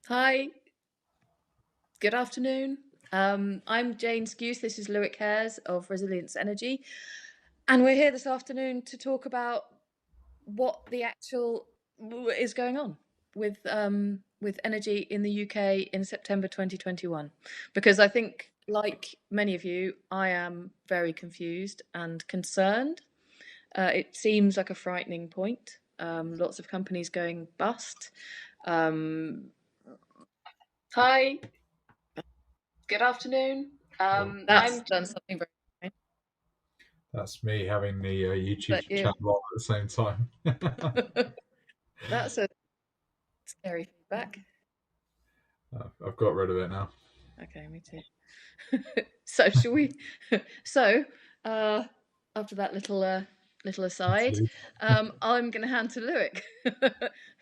Hi, good afternoon. I'm Jane Skuse. This is Loic Hares of Resilience Energy, and we're here this afternoon to talk about what the actual is going on with energy in the UK in September 2021. Because I think, like many of you, I am very confused and concerned. It seems like a frightening point. Lots of companies going bust. Um, Hi. Good afternoon. That's That's done something very strange. that's me having the YouTube But you, channel on at the same time. that's a scary feedback. I've got rid of it now. Okay, me too. So shall we? So uh, after that little aside, Interlude. I'm going to hand to Loic,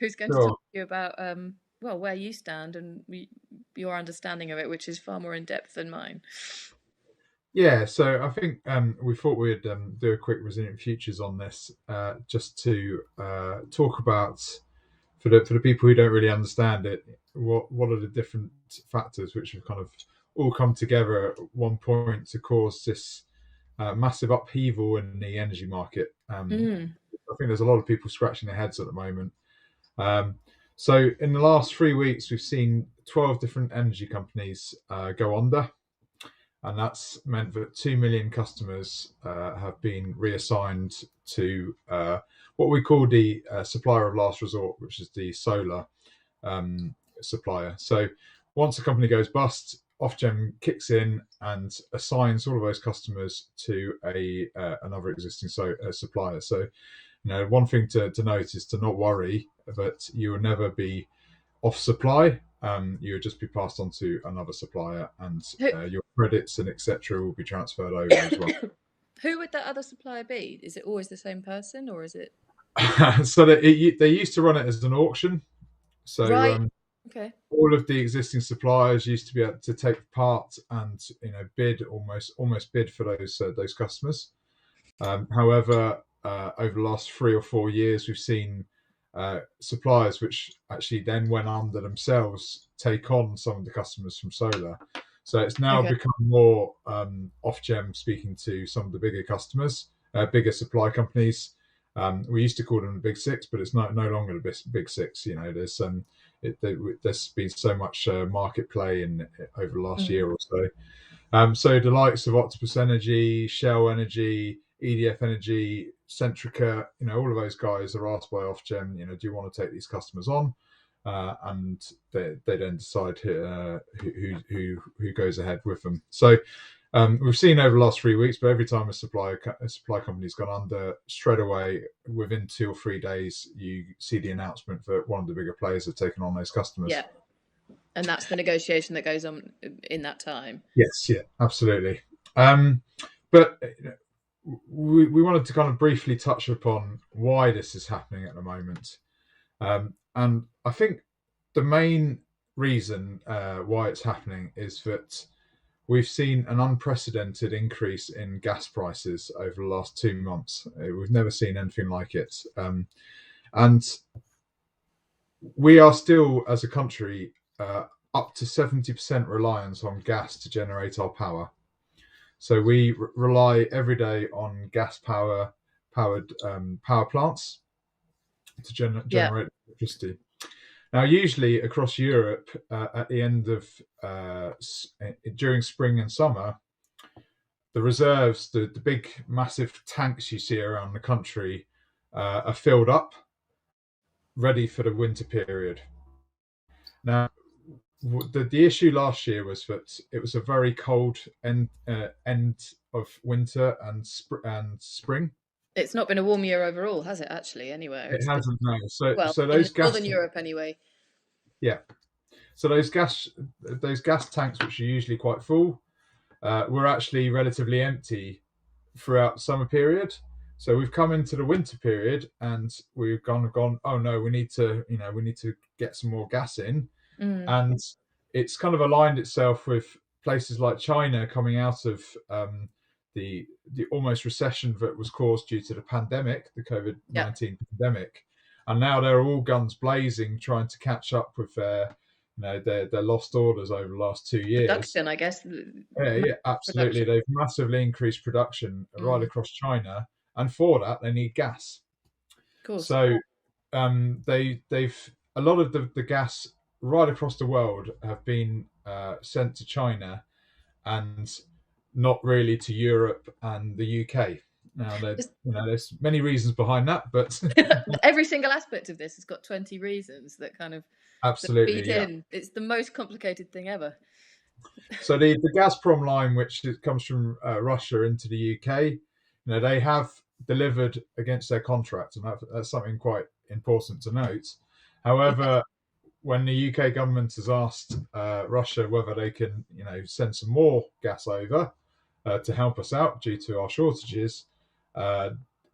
who's going to talk Sure. to you about well where you stand and your understanding of it, which is far more in depth than mine. Yeah, so I think we thought we'd do a quick resilient futures on this, just to talk about for the people who don't really understand it, what are the different factors which have kind of all come together at one point to cause this massive upheaval in the energy market. Mm. I think there's a lot of people scratching their heads at the moment. Um, so in the last 3 weeks, we've seen 12 different energy companies go under, and that's meant that 2 million customers have been reassigned to what we call the supplier of last resort, which is the solar um, supplier. So once a company goes bust, Ofgem kicks in and assigns all of those customers to a another existing supplier. So one thing to note is to not worry that you will never be off supply. You will just be passed on to another supplier, and Who your credits and etc. will be transferred over as well. who would that other supplier be? Is it always the same person, or is it So they used to run it as an auction. So right? Okay. all of the existing suppliers used to be able to take part and bid almost bid for those customers. However, over the last 3 or 4 years, we've seen suppliers which actually then went under themselves take on some of the customers from solar. So it's now Okay. become more Ofgem speaking to some of the bigger customers, bigger supply companies. We used to call them the big six, but it's no longer the big six. There's been so much market play in over the last Mm. year or so. So the likes of Octopus Energy, Shell Energy, EDF Energy, Centrica, all of those guys are asked by Ofgem, do you want to take these customers on? And they then decide who goes ahead with them. So we've seen over the last 3 weeks, but every time a supply company's gone under, straight away within 2 or 3 days, you see the announcement that one of the bigger players have taken on those customers. Yeah. And that's the negotiation that goes on in that time. Yes, yeah, absolutely. But we wanted to kind of briefly touch upon why this is happening at the moment. And I think the main reason why it's happening is that we've seen an unprecedented increase in gas prices over the last 2 months. We've never seen anything like it. And we are still, as a country, up to 70% reliance on gas to generate our power. So we rely every day on powered power plants to Yeah. generate electricity. Now, usually across Europe, at the end of during spring and summer, the reserves, the big massive tanks you see around the country, are filled up, ready for the winter period. Now, the issue last year was that it was a very cold end of winter and spring. It's not been a warm year overall, has it, actually, anywhere? It It's been, hasn't, no. So well, so in those Northern gas Europe anyway. yeah. So those gas tanks, which are usually quite full, were actually relatively empty throughout summer period. So we've come into the winter period and we've gone. Oh no, we need to get some more gas in, Mm. and it's kind of aligned itself with places like China coming out of the almost recession that was caused due to the pandemic, the COVID Yeah. 19 pandemic, and now they're all guns blazing trying to catch up with their their lost orders over the last 2 years. Production, I guess. Yeah, absolutely. Production. They've massively increased production right Mm, across China, and for that they need gas. of course. So they've a lot of the gas right across the world have been sent to China and not really to Europe and the UK. Now, there's many reasons behind that, but Every single aspect of this has got 20 reasons that kind of that feed absolutely, yeah. in. It's the most complicated thing ever. So the Gazprom line, which comes from Russia into the UK, they have delivered against their contract, and that's something quite important to note. Yes. However, when the UK government has asked Russia whether they can, send some more gas over to help us out due to our shortages, uh,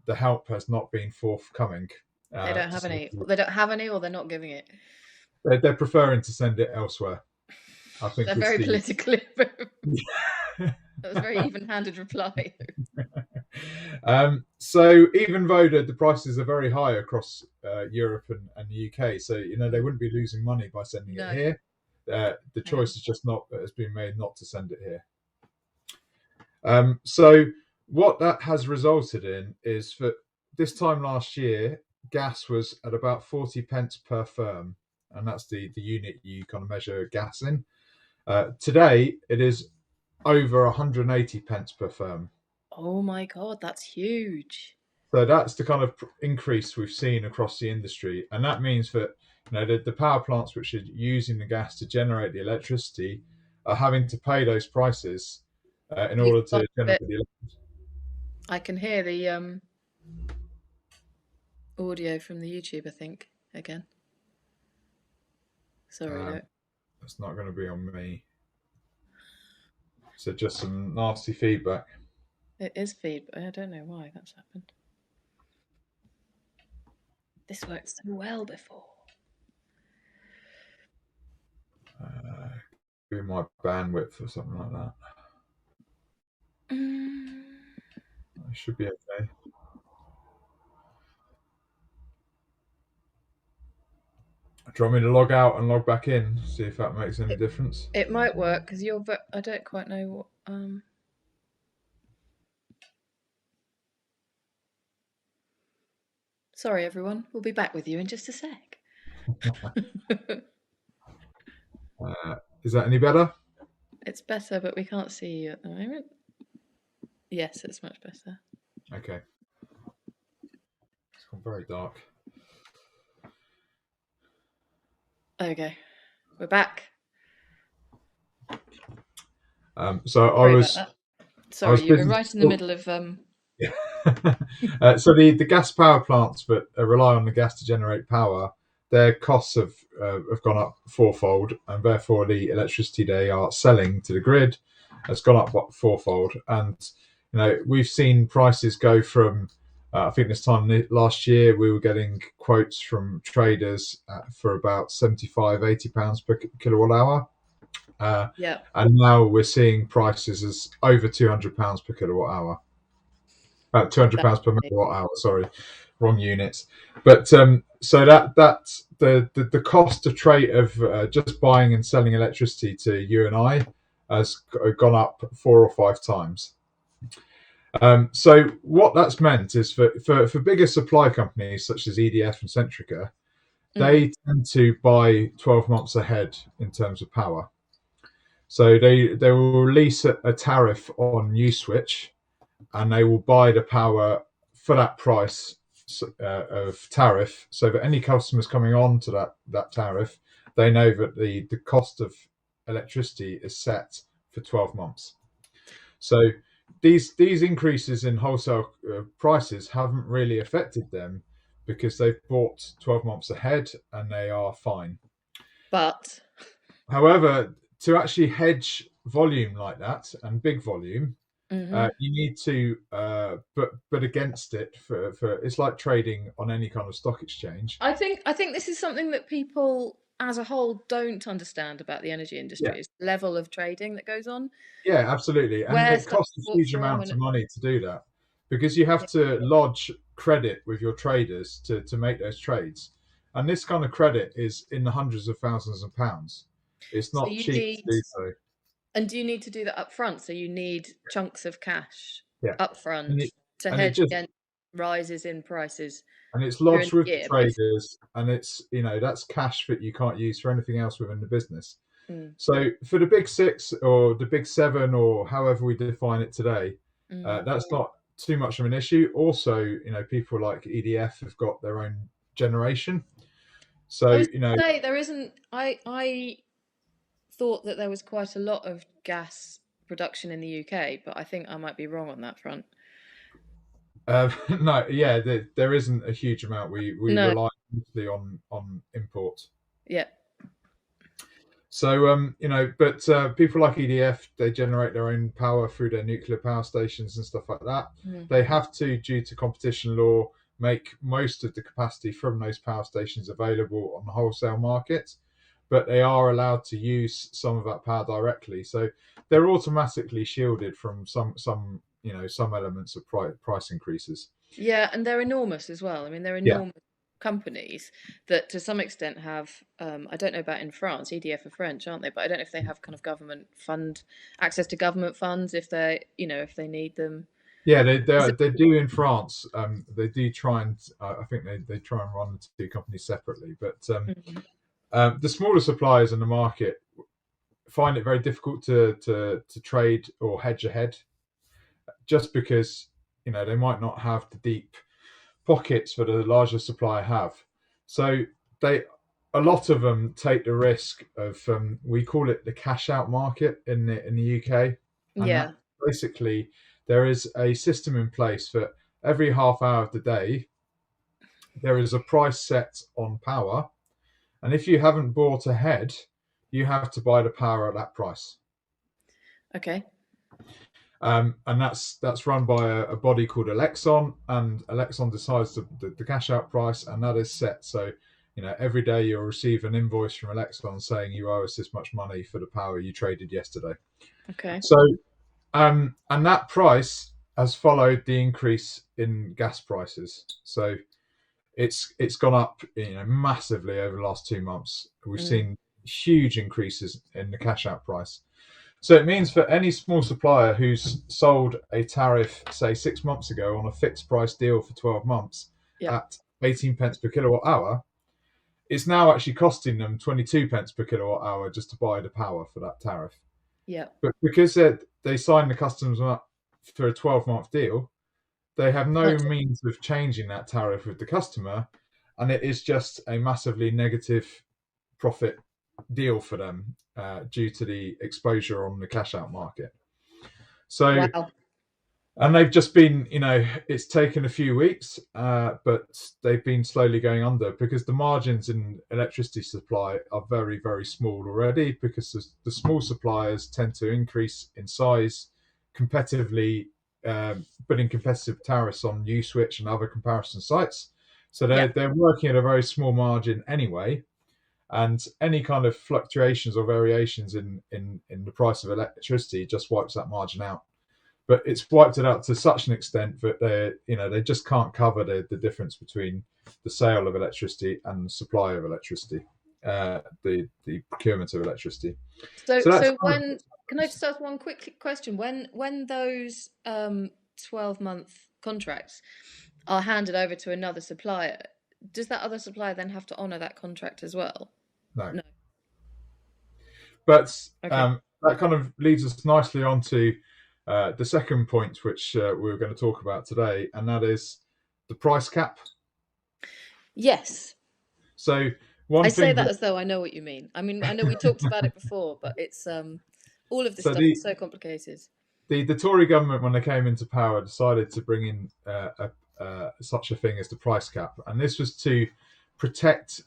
the help has not been forthcoming. They don't To have say, any. They don't have any, or they're not giving it. they're preferring to send it elsewhere. I think They're it's very the politically. That was a very even-handed reply. So even though the prices are very high across Europe and the UK, so they Mm. wouldn't be losing money by sending it No. here. The No. choice is just not has been made not to send it here. So what that has resulted in is that this time last year, gas was at about 40 pence per therm, and that's the unit you kind of measure gas in. Today, it is over 180 pence per therm. Oh my God, that's huge. So that's the kind of increase we've seen across the industry, and that means that the power plants which are using the gas to generate the electricity are having to pay those prices in You've order got to generate it. the electricity. I can hear the audio from the YouTube, I think, again. Sorry, Um, Luke. that's not going to be on me. So just some nasty feedback. It is feed, but I don't know why that's happened. This worked so well before. Be my bandwidth or something like that. It should be okay. Do you want me to log out and log back in? See if that makes any difference. It might work because you're. I don't quite know what. Sorry, everyone. We'll be back with you in just a sec. Is that any better? It's better, but we can't see you at the moment. Yes, it's much better. Okay. It's gone very dark. Okay, we're back. So Sorry about that. I Sorry, was you were busy. right in the middle of. Yeah. So the gas power plants that rely on the gas to generate power, their costs have gone up fourfold, and therefore the electricity they are selling to the grid has gone up fourfold. And we've seen prices go from I think this time last year we were getting quotes from traders for about 75, 80 pounds per kilowatt hour. Yeah. And now we're seeing prices as over £200 per kilowatt hour. £200 per megawatt hour. Sorry, wrong units. But so that's the cost of trade of just buying and selling electricity to you and I has gone up 4 or 5 times. So what that's meant is for bigger supply companies such as EDF and Centrica, they tend to buy 12 months ahead in terms of power. So they will release a tariff on Uswitch, and they will buy the power for that price of tariff, so that any customers coming on to that tariff, they know that the cost of electricity is set for 12 months. So these increases in wholesale prices haven't really affected them because they've bought 12 months ahead and they are fine. But However, to actually hedge volume like that and big volume, mm-hmm. you need to, but against it for it's like trading on any kind of stock exchange. I think this is something that people as a whole don't understand about the energy Yeah, industry is the level of trading that goes on, yeah, absolutely, and where it stuff costs is a bought huge from, amount and of money to do that because you have to lodge credit with your traders to make those trades, and this kind of credit is in the hundreds of thousands of pounds. It's So not you cheap to need, do so. and do you need to do that up front? So you need chunks of cash Yeah, up and front it to and it hedge just against rises in prices and it's during lodged the with the year, basically. traders, and it's that's cash that you can't use for anything else within the business. Mm, So for the big six or the big seven or however we define it today, mm. that's not too much of an issue. Also, people like EDF have got their own generation. So I was going to say there isn't. I thought that there was quite a lot of gas production in the UK, but I think I might be wrong on that front. no, yeah, there isn't a huge amount. We No. rely mostly on import. Yeah. So, but people like EDF, they generate their own power through their nuclear power stations and stuff like that. Mm. They have to, due to competition law, make most of the capacity from those power stations available on the wholesale market, but they are allowed to use some of that power directly. So they're automatically shielded from some elements of price increases. Yeah, and they're enormous as well. I mean, they're Yeah, enormous companies that to some extent have, I don't know about in France, EDF are French, aren't they? But I don't know if they have kind of government fund, access to government funds if they, if they need them. yeah, Is it, they do in France. They do try and I think they try and run the two companies separately. But mm, the smaller suppliers in the market find it very difficult to trade or hedge ahead, just because they might not have the deep pockets that a larger supplier have. So they a lot of them take the risk of we call it the cash out market in the UK, and that yeah, basically there is a system in place that every half hour of the day there is a price set on power, and if you haven't bought ahead, you have to buy the power at that price. okay, And that's run by a body called Alexon, and Alexon decides the cash out price, and that is set. So, every day you'll receive an invoice from Alexon saying you owe us this much money for the power you traded yesterday. okay, So, and that price has followed the increase in gas prices. So it's gone up, massively over the last 2 months. We've mm, seen huge increases in the cash out price. So it means for any small supplier who's sold a tariff, say 6 months ago, on a fixed price deal for 12 months yeah, at 18 pence per kilowatt hour, it's now actually costing them 22 pence per kilowatt hour just to buy the power for that tariff. yeah, But because they signed the customers up for a 12-month deal, they have no gotcha. means of changing that tariff with the customer, and it is just a massively negative profit deal for them due to the exposure on the cash out market. So, Wow, and they've just been, it's taken a few weeks, but they've been slowly going under because the margins in electricity supply are very, very small already, because the small suppliers tend to increase in size competitively, putting competitive tariffs on Uswitch and other comparison sites. So yeah, they're working at a very small margin anyway, and any kind of fluctuations or variations in the price of electricity just wipes that margin out. But it's wiped it out to such an extent that they just can't cover the difference between the sale of electricity and the supply of electricity, the procurement of electricity. So, So that's so kind of, when can I just ask one quick question? When those 12-month contracts are handed over to another supplier, does that other supplier then have to honour that contract as well? no. No. But Okay. that kind of leads us nicely on to the second point, which we were going to talk about today, and that is the price cap. Yes. So I one say thing that that as though I know what you mean. I mean, I know we talked about it before, but it's all of this so stuff the is so complicated. the Tory government, when they came into power, decided to bring in such a thing as the price cap, and this was to protect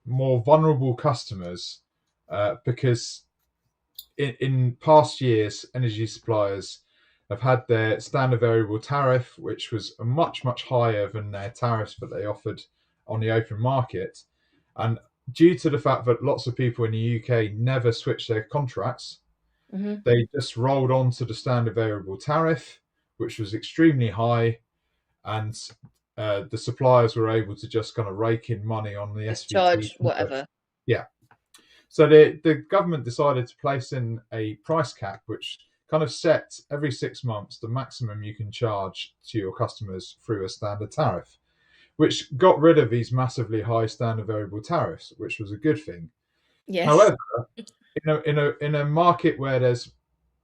more vulnerable customers, because in past years, energy suppliers have had their standard variable tariff, which was much higher than their tariffs that they offered on the open market, and due to the fact that lots of people in the UK never switched their contracts, Hmm. they just rolled on to the standard variable tariff, which was extremely high, and the suppliers were able to just kind of rake in money on the Just SVT charge contracts. whatever. Yeah. So the government decided to place in a price cap, which kind of set every 6 months the maximum you can charge to your customers through a standard tariff, which got rid of these massively high standard variable tariffs, which was a good thing. Yes. However, in a market where there's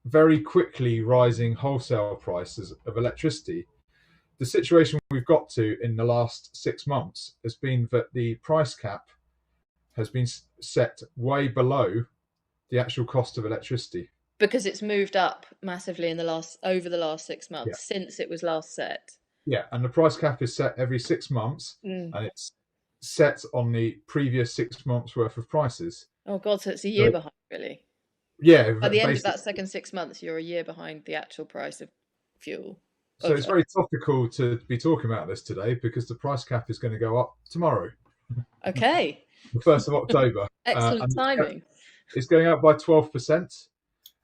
very quickly rising wholesale prices of electricity, the situation we've got to in the last 6 months has been that the price cap has been set way below the actual cost of electricity. Because it's moved up massively in the last over the last six Yeah, months since it was last set. yeah, and the price cap is set every 6 months, Mm. and it's set on the previous 6 months worth of prices. Oh God, so it's a year So behind, really. yeah, By the end of basically. that second 6 months, you're a year behind the actual price of fuel. So Of it's very topical to be talking about this today because the price cap is going to go up tomorrow, okay, the 1st of October, excellent and timing. it's going up by 12%, Is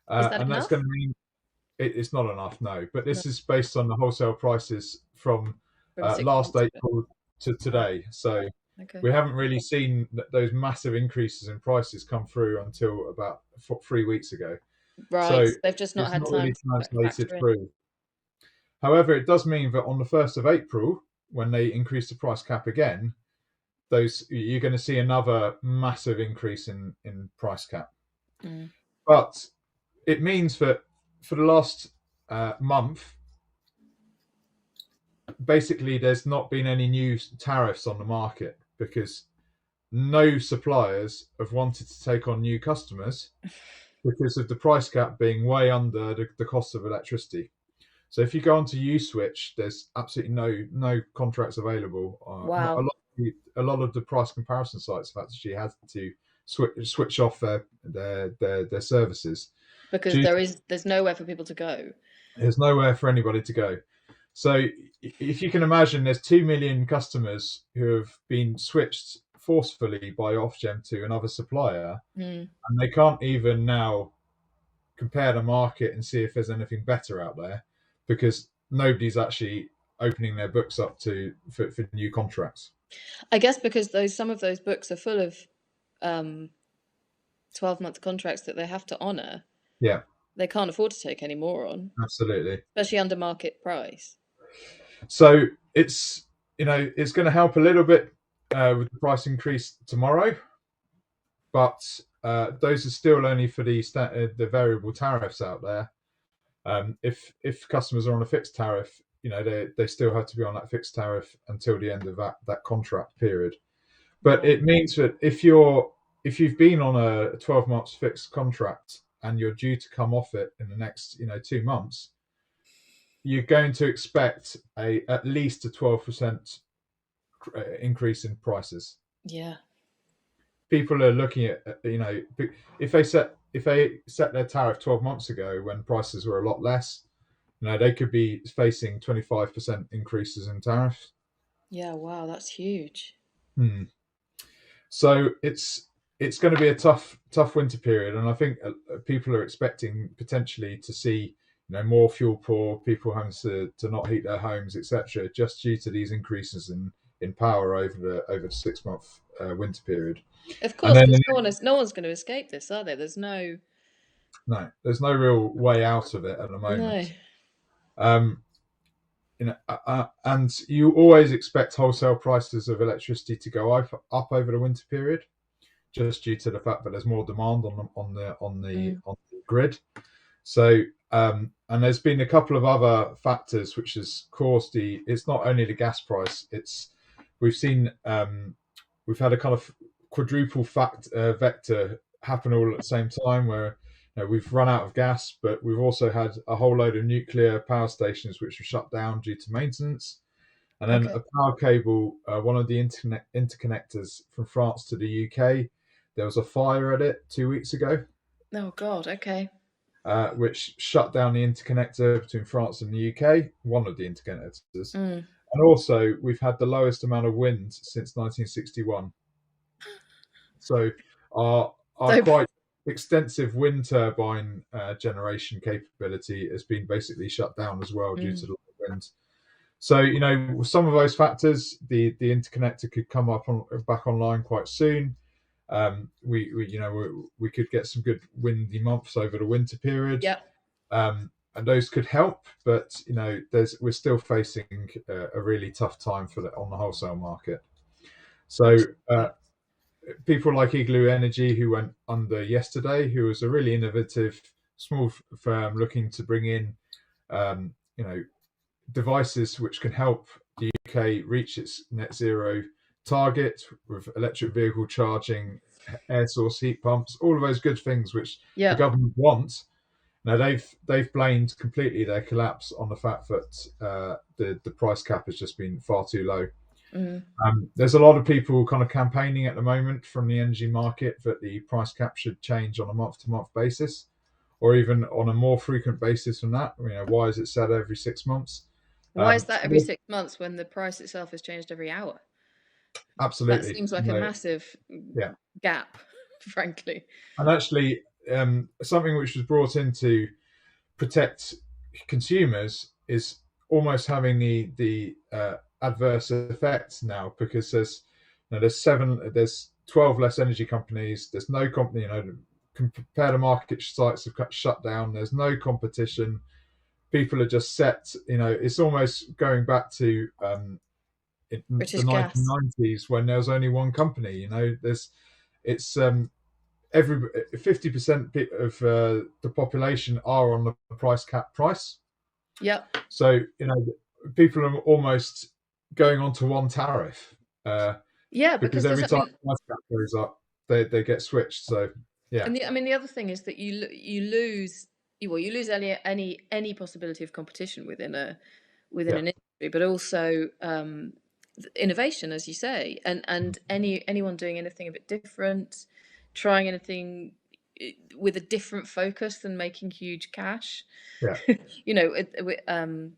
that and that's going enough? to mean it's not enough, no. But No, this is based on the wholesale prices from from six last months ago. April to today. So Okay. we haven't really seen those massive increases in prices come through until about 3 weeks ago. Right, So they've just not it's had not time really to translated factor in. through. However, it does mean that on the 1st of April, when they increase the price cap again, those you're going to see another massive increase in price cap. Mm. But it means that for the last month, basically, there's not been any new tariffs on the market because no suppliers have wanted to take on new customers because of the price cap being way under the cost of electricity. So if you go onto Uswitch, there's absolutely no contracts available. Wow, A lot of the price comparison sites have actually had to switch off their services because due to there's nowhere for people to go. there's nowhere for anybody to go. So if you can imagine, there's 2 million customers who have been switched forcefully by Ofgem to another supplier, Mm. and they can't even now compare the market and see if there's anything better out there because nobody's actually opening their books up for new contracts. I guess because those some of those books are full of um 12-month contracts that they have to honour. Yeah, They can't afford to take any more on, absolutely. especially under market price. So it's going to help a little bit with the price increase tomorrow, but those are still only for the variable tariffs out there. If customers are on a fixed tariff, they still have to be on that fixed tariff until the end of that contract period. But Right. it means that if you've been on a 12 months fixed contract and you're due to come off it in the next 2 months, you're going to expect at least a 12% increase in prices. Yeah. People are looking at if they set their tariff 12 months ago when prices were a lot less, they could be facing 25% increases in tariffs. Yeah, wow, that's huge. Hmm. So it's going to be a tough winter period, and I think people are expecting potentially to see more fuel poor people having to not heat their homes, etc., just due to these increases in power over the 6 month winter period. Of And course, then because no one's going to escape this, are they? There's no. no, there's no real way out of it at the No. moment. Um, and you always expect wholesale prices of electricity to go up over the winter period, just due to the fact that there's more demand Mm. on the grid. So and there's been a couple of other factors which has caused it's not only the gas price. We've seen we've had a kind of quadruple vector happen all at the same time where we've run out of gas, but we've also had a whole load of nuclear power stations which were shut down due to maintenance. And then Okay. a power cable, one of the interconnectors from France to the UK, there was a fire at it 2 weeks ago, Oh God. Okay. which shut down the interconnector between France and the UK, one of the interconnectors. Mm. And also, we've had the lowest amount of wind since 1961. So our So. quite extensive wind turbine generation capability has been basically shut down as well due to Mm. the wind. So some of those factors, the interconnector could come back online quite soon, we could get some good windy months over the winter period, Yeah. and those could help. But we're still facing a really tough time on the wholesale market. So Absolutely. people like Igloo Energy, who went under yesterday, who was a really innovative small firm looking to bring in, um, you know, devices which can help the UK reach its net zero target with electric vehicle charging, air source heat pumps, all of those good things which the Yeah. government wants. Now they've blamed completely their collapse on the fact that the price cap has just been far too low. Mm. There's a lot of people kind of campaigning at the moment from the energy market that the price cap should change on a month to month basis, or even on a more frequent basis than that. Why is it set every 6 months? Why is that every Yeah, 6 months when the price itself has changed every hour? That absolutely. seems like a massive Yeah, gap, frankly. and actually, something which was brought in to protect consumers is almost having the adverse effects now, because there's 12 less energy companies. There's no company, compare the market sites have got shut down. There's no competition. People are just set. It's almost going back to the British Gas. 1990s when there was only one company. It's every 50% of the population are on the price cap price. Yep. So people are almost going on to one tariff, Yeah, because because every there's, I time mean, the price cap goes up, they get switched. So yeah, and the other thing is that you lose, you lose any possibility of competition within yeah, an industry, but also innovation, as you say, and anyone doing anything a bit different, trying anything with a different focus than making huge cash. yeah,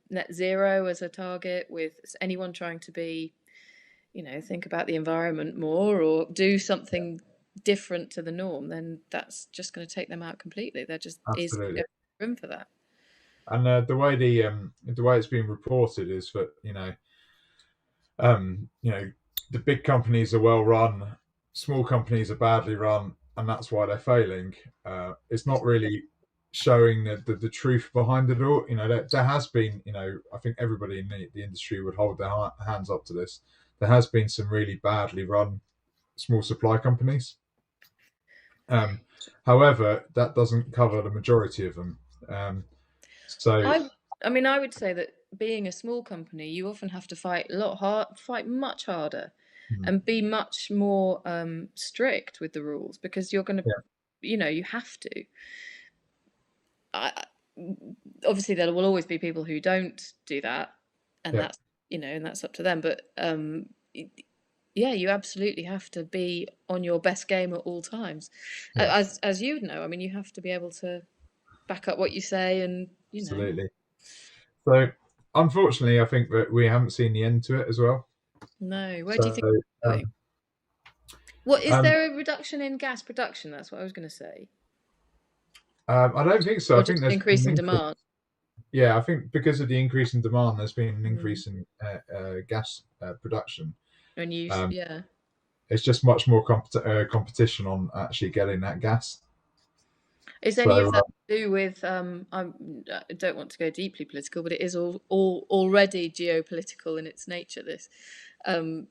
Net zero as a target, with anyone trying to be, think about the environment more or do something different to the norm, then that's just going to take them out completely. There just is absolutely. no room for that. And the way it's been reported is that um, you know, the big companies are well run, small companies are badly run, and that's why they're failing. It's not really showing the truth behind it all. There has been, I think everybody in the industry would hold their hands up to this. There has been some really badly run small supply companies. Um, However, that doesn't cover the majority of them. So, I I mean, I would say that being a small company, you often have to fight much harder, mm, and be much more strict with the rules, because you're going to, yeah, you have to. I, Obviously, there will always be people who don't do that, and yeah, that's up to them. But yeah, you absolutely have to be on your best game at all times, yeah, as you know. I mean, you have to be able to back up what you say, and absolutely. So, unfortunately, I think that we haven't seen the end to it as well. no. Where do you So, think it's um, going? What is um, there a reduction in gas production? That's what I was going to say, I don't think so. or I think just there's been increase an in increase. demand? Yeah, I think because of the increase in demand, there's been an Mm. increase in gas production. And use, Um, yeah. it's just much more competition on actually getting that gas. Is So, any of that to do with? I don't want to go deeply political, but it is all already geopolitical in its nature. This, um,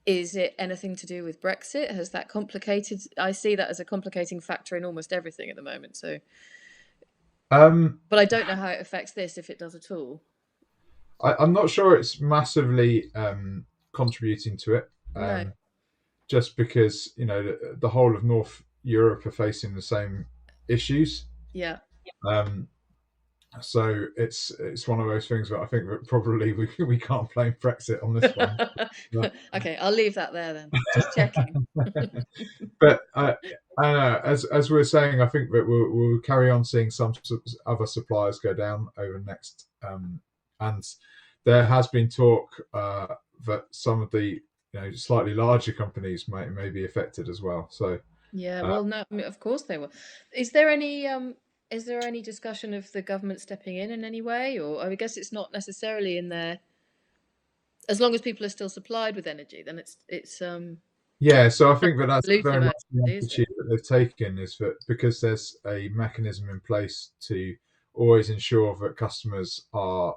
is it anything to do with Brexit? Has that complicated? I see that as a complicating factor in almost everything at the moment. So, um, but I don't know how it affects this, if it does at all. I'm not sure it's massively contributing to it. No. Just because the whole of North Europe are facing the same issues. Yeah. Um, so it's one of those things that I think that probably we can't blame Brexit on this one. Okay, I'll leave that there then. Just checking. But I don't know. As we were saying, I think that we'll carry on seeing some other suppliers go down over the next. And there has been talk that some of the slightly larger companies may be affected as well. So Yeah, uh, well, no, I mean, of course they will. Is there any discussion of the government stepping in any way, or I guess it's not necessarily in there. As long as people are still supplied with energy, then it's. Yeah, so I think that that's Polluting very much the mostly, is it? attitude that they've taken, is that because there's a mechanism in place to always ensure that customers are,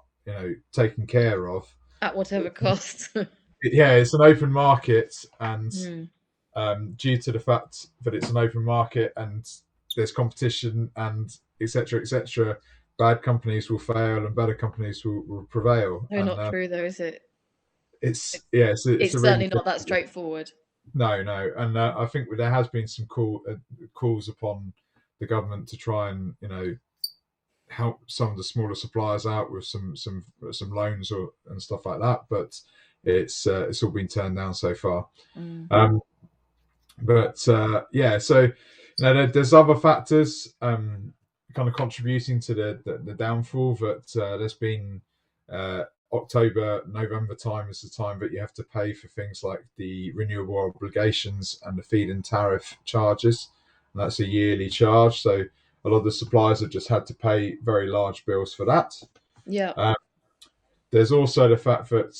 taken care of. At whatever cost. Yeah, it's an open market, and Mm. due to the fact that it's an open market and there's competition and etc., bad companies will fail and better companies will prevail. No, And not true though, is it? it's yeah, it's a It's really certainly not that difficult. straightforward. No, and I think there has been some calls upon the government to try and help some of the smaller suppliers out with some loans or and stuff like that, but it's all been turned down so far. Mm. Um, but yeah, so there's other factors kind of contributing to the downfall. That there's been uh, October, November time is the time that you have to pay for things like the renewable obligations and the feed-in tariff charges, and that's a yearly charge. So a lot of the suppliers have just had to pay very large bills for that. Yeah. Uh, there's also the fact that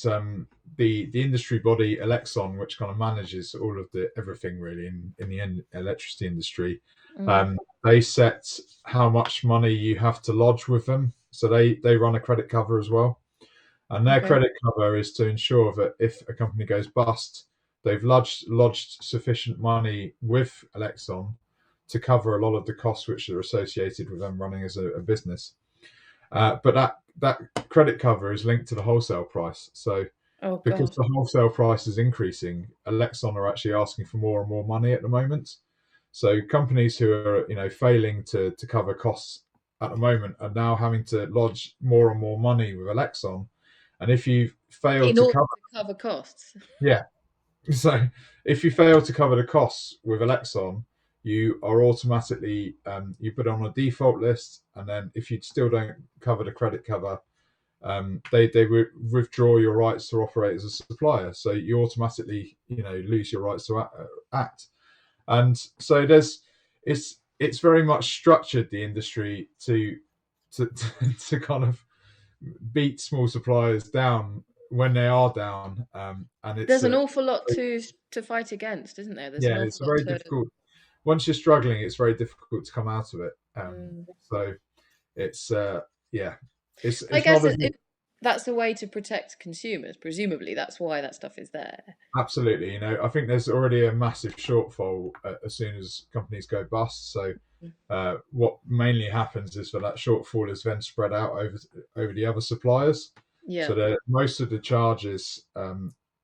the industry body Elexon, which kind of manages all of the everything really in the electricity industry, Mm. they set how much money you have to lodge with them. So they run a credit cover as well, and their Okay. credit cover is to ensure that if a company goes bust, they've lodged sufficient money with Elexon to cover a lot of the costs which are associated with them running as a business. But that credit cover is linked to the wholesale price. So Oh because God. the wholesale price is increasing, Elexon are actually asking for more and more money at the moment. So companies who are failing to cover costs at the moment are now having to lodge more and more money with Elexon. And if you fail In to order cover, to cover costs. yeah, so if you fail to cover the costs with Elexon, you are automatically you put on a default list, and then if you still don't cover the credit cover, they withdraw your rights to operate as a supplier. So you automatically lose your rights to act. And so it's very much structured the industry to to kind of beat small suppliers down when they are down, and it's There's an awful lot to fight against, isn't there? There's an yeah, awful it's a lot very to. difficult. Once you're struggling, it's very difficult to come out of it. Mm. So it's yeah, I it's guess not as that's a way to protect consumers. Presumably, that's why that stuff is there. absolutely. I think there's already a massive shortfall as soon as companies go bust. So what mainly happens is that shortfall is then spread out over the other suppliers. Yeah. So that most of the charges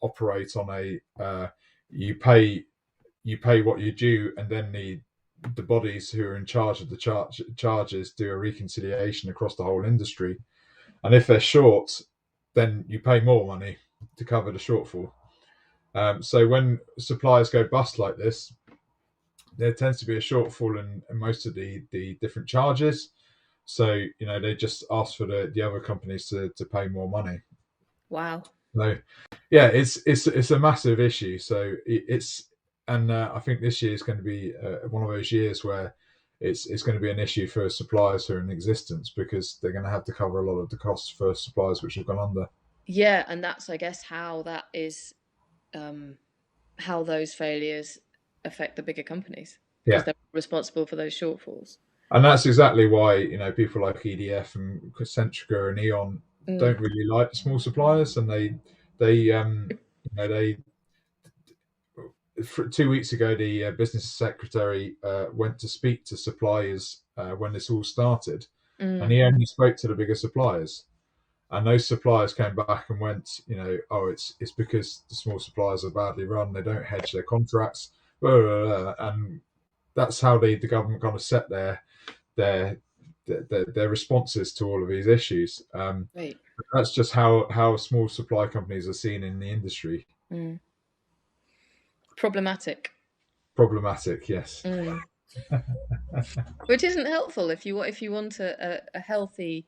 operate on a you pay what you due, and then the bodies who are in charge of the charges do a reconciliation across the whole industry. And if they're short, then you pay more money to cover the shortfall. So when suppliers go bust like this, there tends to be a shortfall in most of the different charges. So they just ask for the other companies to pay more money. Wow. So yeah, it's a massive issue. So it's and I think this year is going to be one of those years where it's going to be an issue for suppliers who are in existence, because they're going to have to cover a lot of the costs for suppliers which have gone under. Yeah, and that's, I guess, how that is, um, how those failures affect the bigger companies because Yeah, they're responsible for those shortfalls. and that's exactly why people like EDF and Centrica and Eon Mm. don't really like the small suppliers, and they they 2 weeks ago the business secretary went to speak to suppliers when this all started, and Mm. he only spoke to the bigger suppliers. And those suppliers came back and went, oh, it's because the small suppliers are badly run. They don't hedge their contracts, blah, blah, blah. And that's how the government kind of set their their responses to all of these issues. Right. That's just how small supply companies are seen in the industry. Mm. Problematic. Problematic, yes. Mm. Which isn't helpful if you want a healthy,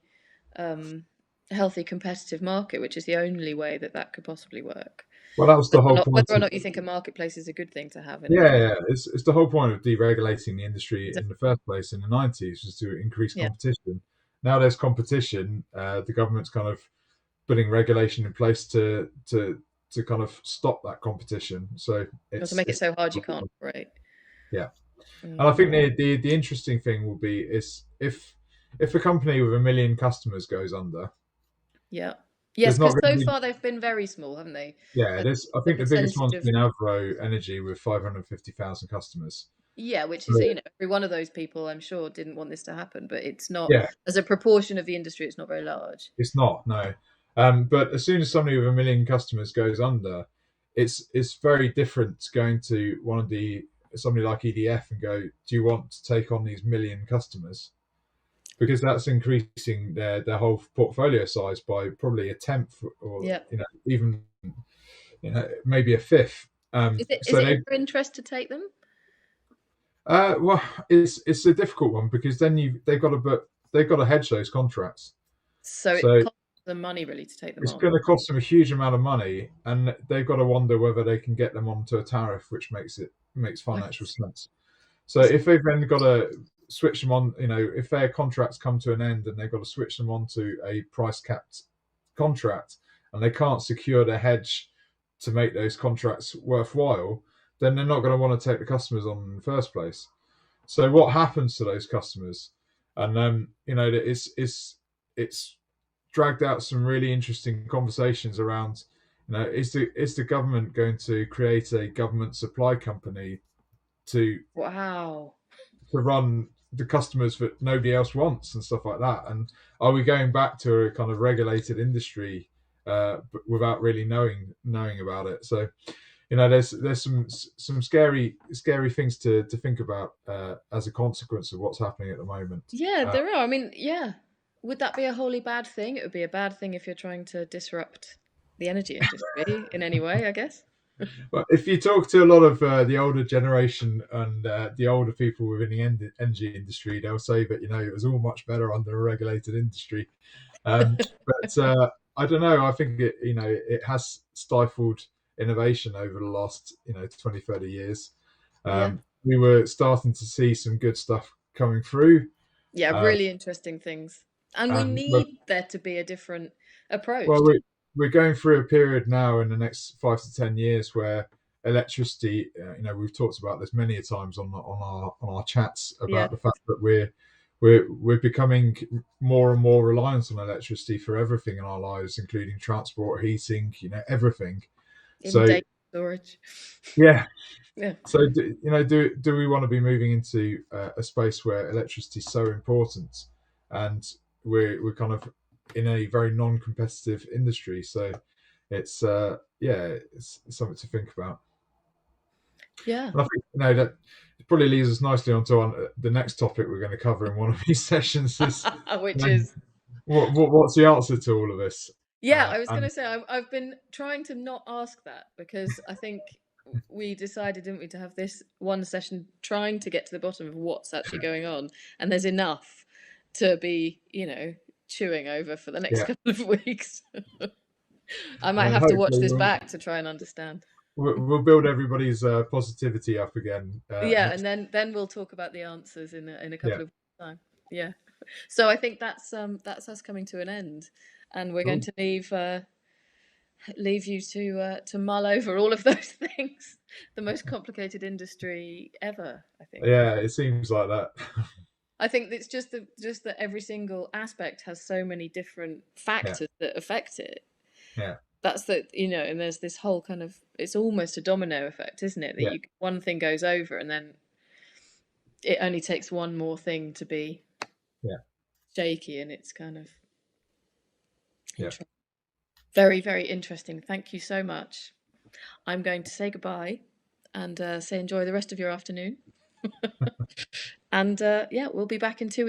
um, healthy competitive market, which is the only way that that could possibly work. Well, that was the whole point Whether or of not you think a marketplace is a good thing to have in a yeah, country. yeah. It's the whole point of deregulating the industry in the first place in the 90s, was to increase Yeah. competition. Now there's competition. The government's kind of putting regulation in place to to kind of stop that competition. So Not to make it it's so hard you can't operate. yeah. And I Mm, think the interesting thing will be is if a company with 1 million customers goes under, yeah. Yes, there's not because going to so be far they've been very small, haven't they? yeah. Uh, There's I the think the biggest percentage one's of been Avro Energy with 550,000 customers. yeah, which is, But, every one of those people, I'm sure, didn't want this to happen, but it's not, yeah, as a proportion of the industry, it's not very large. it's not no. But as soon as somebody with 1 million customers goes under, it's very different going to one of the somebody like EDF and go, do you want to take on these 1 million customers? Because that's increasing their whole portfolio size by probably a tenth, or Yeah. even maybe a fifth. Is So it in they your interest to take them? well, it's a difficult one because then they've got to hedge those contracts. So it So costs them money really to take them it's on. going to cost them a huge amount of money, and they've got to wonder whether they can get them onto a tariff, which makes I financial see. sense. So if they've then got to switch them on, if their contracts come to an end and they've got to switch them onto a price capped contract, and they can't secure the hedge to make those contracts worthwhile, then they're not going to want to take the customers on in the first place. So what happens to those customers? And it's dragged out some really interesting conversations around, is the government going to create a government supply company to Wow. run the customers that nobody else wants and stuff like that? And are we going back to a kind of regulated industry without really knowing about it? So there's some scary things to think about as a consequence of what's happening at the moment. Yeah, Uh, there are. I mean, yeah. Would that be a wholly bad thing? It would be a bad thing if you're trying to disrupt the energy industry in any way, I guess. But if you talk to a lot of the older generation and the older people within the energy industry, they'll say that it was all much better under a regulated industry. But I don't know. I think it has stifled innovation over the last 20, 30 years. Yeah. We were starting to see some good stuff coming through, Yeah, uh, really interesting things. And we and we're need there to be a different approach Well, to we're going through a period now in the next 5 to 10 years where electricity. We've talked about this many a times on our chats yeah, about the fact that we're becoming more and more reliant on electricity for everything in our lives, including transport, heating, everything. in So data storage. yeah, Yeah. so do we want to be moving into a space where electricity is so important, and we're kind of in a very non-competitive industry? So it's something to think about. Yeah. And I think that probably leads us nicely onto the next topic we're going to cover in one of these sessions is Which you know, is what's the answer to all of this? yeah, I was going And to say I've been trying to not ask that because I think we decided, didn't we, to have this one session trying to get to the bottom of what's actually going on, and there's enough to be, chewing over for the next yeah, couple of weeks. I and might then have to watch hopefully this back to try and understand. we'll build everybody's positivity up again Yeah, and next. then we'll talk about the answers in a Yeah, couple of weeks' time. Yeah. So I think that's us coming to an end, and we're going cool. to leave you to mull over all of those things. The most complicated industry ever, I think. Yeah, it seems like that. I think it's just that every single aspect has so many different Yeah, factors that affect it. yeah, That's and there's this whole kind of it's almost a domino effect, isn't it? That yeah, one thing goes over and then it only takes one more thing to be yeah, shaky, and it's kind of yeah. very, very interesting. Thank you so much. I'm going to say goodbye and say enjoy the rest of your afternoon. And yeah, we'll be back in 2 weeks.